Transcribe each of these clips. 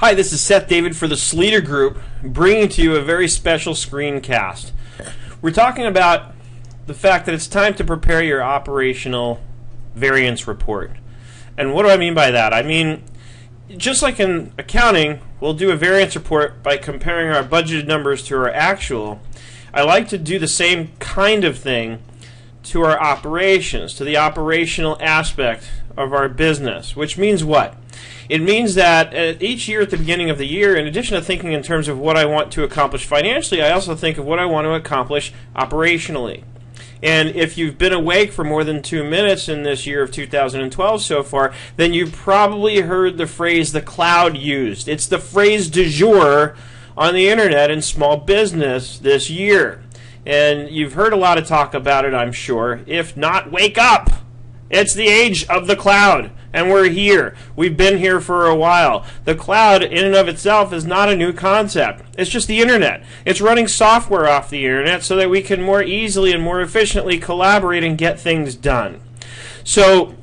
Hi, this is Seth David for the Sleater Group, bringing to you a very special screencast. We're talking about the fact that it's time to prepare your operational variance report. And what do I mean by that? I mean, just like in accounting, we'll do a variance report by comparing our budgeted numbers to our actual. I like to do the same kind of thing to our operations, to the operational aspect of our business, which means what? It means that each year at the beginning of the year, in addition to thinking in terms of what I want to accomplish financially, I also think of what I want to accomplish operationally. And if you've been awake for more than 2 minutes in this year of 2012 so far, then you've probably heard the phrase the cloud used. It's the phrase du jour on the internet in small business this year. And you've heard a lot of talk about it, I'm sure. If not, wake up! It's the age of the cloud, and we're here. We've been here for a while. The cloud, in and of itself, is not a new concept. It's just the internet. It's running software off the internet so that we can more easily and more efficiently collaborate and get things done. So,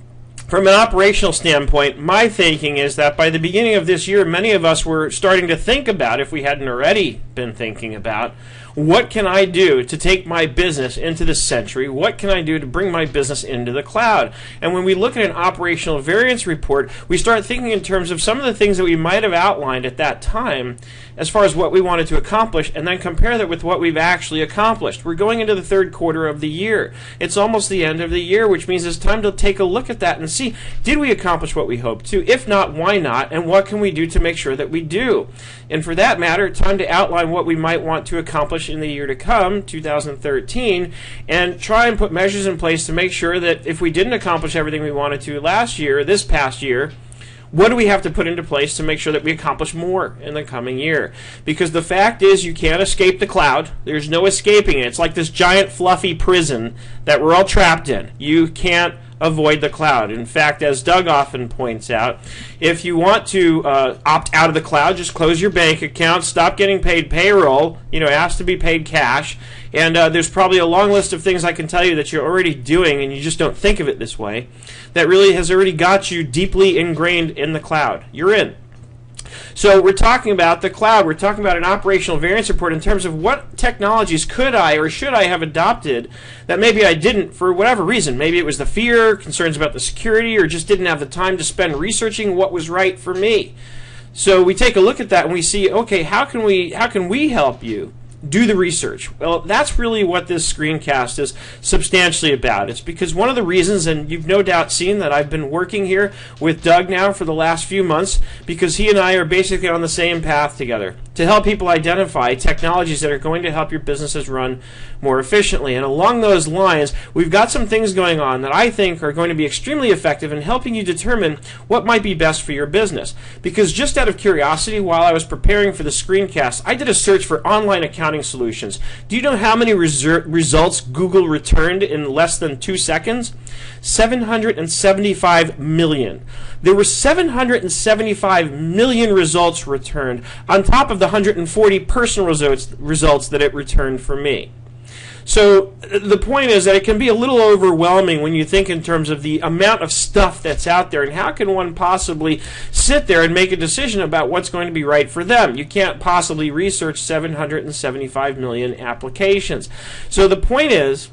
from an operational standpoint, my thinking is that by the beginning of this year, many of us were starting to think about, if we hadn't already been thinking about, what can I do to take my business into this century? What can I do to bring my business into the cloud? And when we look at an operational variance report, we start thinking in terms of some of the things that we might have outlined at that time as far as what we wanted to accomplish, and then compare that with what we've actually accomplished. We're going into the third quarter of the year. It's almost the end of the year, which means it's time to take a look at that and see, did we accomplish what we hoped to? If not, why not? And what can we do to make sure that we do? And for that matter, time to outline what we might want to accomplish in the year to come, 2013, and try and put measures in place to make sure that if we didn't accomplish everything we wanted to last year, this past year, what do we have to put into place to make sure that we accomplish more in the coming year? Because the fact is, you can't escape the cloud. There's no escaping it. It's like this giant fluffy prison that we're all trapped in. You can't avoid the cloud. In fact, as Doug often points out, if you want to opt out of the cloud, just close your bank account, stop getting paid payroll, ask to be paid cash, and there's probably a long list of things I can tell you that you're already doing and you just don't think of it this way, that really has already got you deeply ingrained in the cloud. You're in. So we're talking about the cloud. We're talking about an operational variance report in terms of what technologies could I or should I have adopted that maybe I didn't for whatever reason. Maybe it was the fear, concerns about the security, or just didn't have the time to spend researching what was right for me. So we take a look at that and we see, okay, how can we help you do the research? Well, that's really what this screencast is substantially about. It's because one of the reasons, and you've no doubt seen that I've been working here with Doug now for the last few months, because he and I are basically on the same path together to help people identify technologies that are going to help your businesses run more efficiently. And along those lines, we've got some things going on that I think are going to be extremely effective in helping you determine what might be best for your business. Because just out of curiosity, while I was preparing for the screencast, I did a search for online accounting solutions. Do you know how many results Google returned in less than 2 seconds? 775 million. There were 775 million results returned on top of the 140 personal results that it returned for me. So the point is that it can be a little overwhelming when you think in terms of the amount of stuff that's out there, and how can one possibly sit there and make a decision about what's going to be right for them. You can't possibly research 775 million applications. So the point is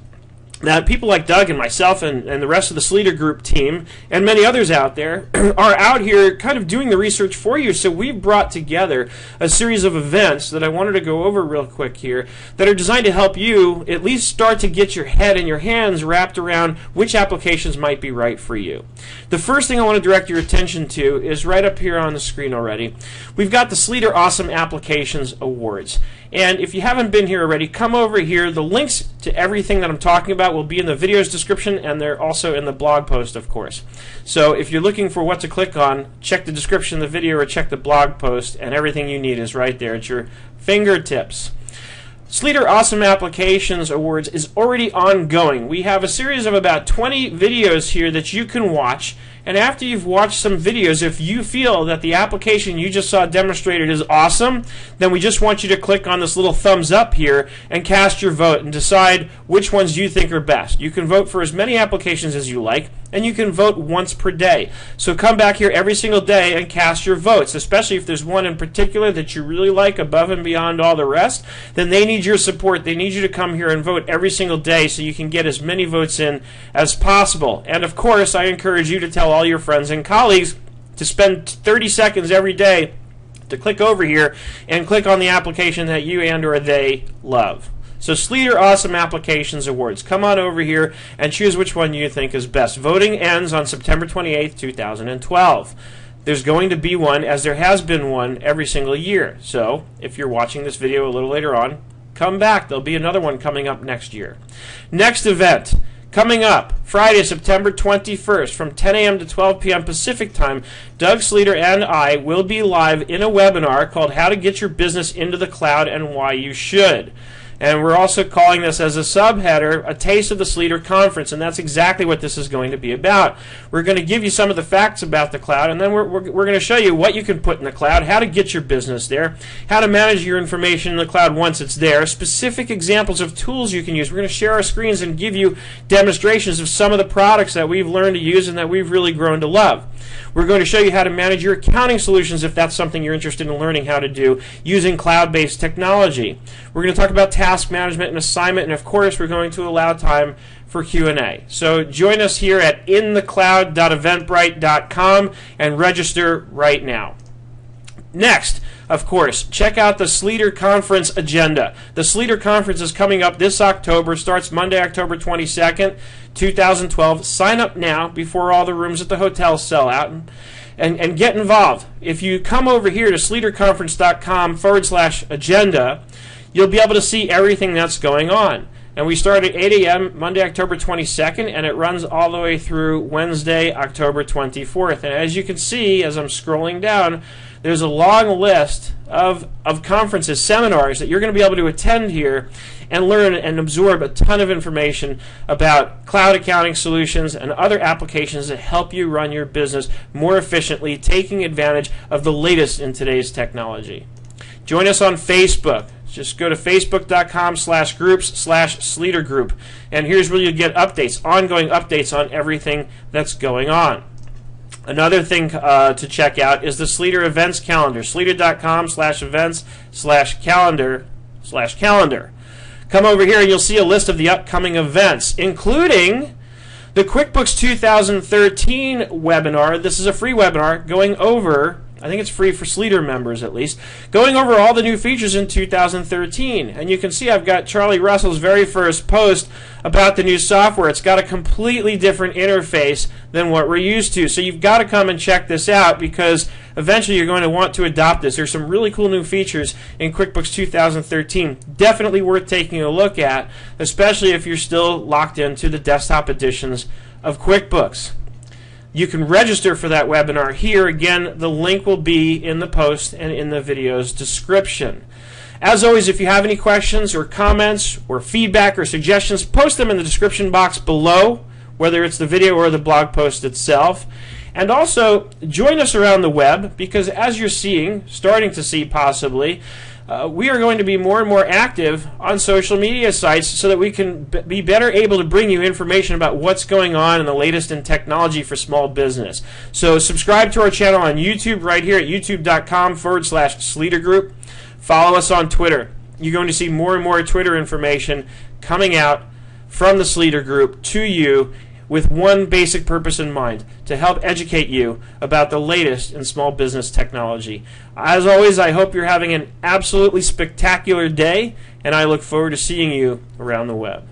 that people like Doug and myself and the rest of the Sleater Group team and many others out there are out here kind of doing the research for you. So we've brought together a series of events that I wanted to go over real quick here that are designed to help you at least start to get your head and your hands wrapped around which applications might be right for you. The first thing I want to direct your attention to is right up here on the screen already. We've got the Sleater Awesome Applications Awards. And if you haven't been here already, come over here. The links to everything that I'm talking about will be in the video's description, and they're also in the blog post, of course. So if you're looking for what to click on, check the description of the video or check the blog post, and everything you need is right there at your fingertips. Sleater Awesome Applications Awards is already ongoing. We have a series of about 20 videos here that you can watch, and after you've watched some videos, if you feel that the application you just saw demonstrated is awesome, then we just want you to click on this little thumbs up here and cast your vote and decide which ones you think are best. You can vote for as many applications as you like. and you can vote once per day. So come back here every single day and cast your votes, especially if there's one in particular that you really like above and beyond all the rest. Then they need your support. They need you to come here and vote every single day so you can get as many votes in as possible. And of course, I encourage you to tell all your friends and colleagues to spend 30 seconds every day to click over here and click on the application that you and or they love. So Sleater Awesome Applications Awards. Come on over here and choose which one you think is best. Voting ends on September 28th, 2012. There's going to be one, as there has been one, every single year. So if you're watching this video a little later on, come back. There'll be another one coming up next year. Next event. Coming up, Friday, September 21st, from 10 a.m. to 12 p.m. Pacific Time, Doug Sleater and I will be live in a webinar called How to Get Your Business into the Cloud and Why You Should. And we're also calling this as a subheader, A Taste of the Sleater Conference, and that's exactly what this is going to be about. We're going to give you some of the facts about the cloud, and then we're going to show you what you can put in the cloud, how to get your business there, how to manage your information in the cloud once it's there, specific examples of tools you can use. We're going to share our screens and give you demonstrations of some of the products that we've learned to use and that we've really grown to love. We're going to show you how to manage your accounting solutions if that's something you're interested in learning how to do using cloud-based technology. We're going to talk about task management and assignment, and of course we're going to allow time for Q&A. So join us here at inthecloud.eventbrite.com and register right now. Next, of course, check out the Sleater Conference agenda. The Sleater Conference is coming up this October, starts Monday, October 22nd, 2012. Sign up now before all the rooms at the hotel sell out and get involved. If you come over here to sleaterconference.com/agenda, you'll be able to see everything that's going on. And we start at 8 a.m. Monday, October 22nd, and it runs all the way through Wednesday, October 24th. And as you can see, as I'm scrolling down, there's a long list of conferences, seminars that you're going to be able to attend here and learn and absorb a ton of information about cloud accounting solutions and other applications that help you run your business more efficiently, taking advantage of the latest in today's technology. Join us on Facebook. Just go to facebook.com/groups/Sleater Group. And here's where you'll get updates, ongoing updates on everything that's going on. Another thing to check out is the Sleater Events Calendar, sleater.com/events/calendar/calendar. Come over here and you'll see a list of the upcoming events, including the QuickBooks 2013 webinar. This is a free webinar going over, I think it's free for Sleater members at least, going over all the new features in 2013. And you can see I've got Charlie Russell's very first post about the new software. It's got a completely different interface than what we're used to. So you've got to come and check this out because eventually you're going to want to adopt this. There's some really cool new features in QuickBooks 2013. Definitely worth taking a look at, especially if you're still locked into the desktop editions of QuickBooks. You can register for that webinar here. Again, the link will be in the post and in the video's description. As always, if you have any questions or comments or feedback or suggestions, post them in the description box below, whether it's the video or the blog post itself. And also, join us around the web because as you're starting to see possibly, we are going to be more and more active on social media sites so that we can be better able to bring you information about what's going on and the latest in technology for small business. So subscribe to our channel on YouTube right here at youtube.com/Sleater Group. Follow us on Twitter. You're going to see more and more Twitter information coming out from the Sleater Group to you with one basic purpose in mind, to help educate you about the latest in small business technology. As always, I hope you're having an absolutely spectacular day, and I look forward to seeing you around the web.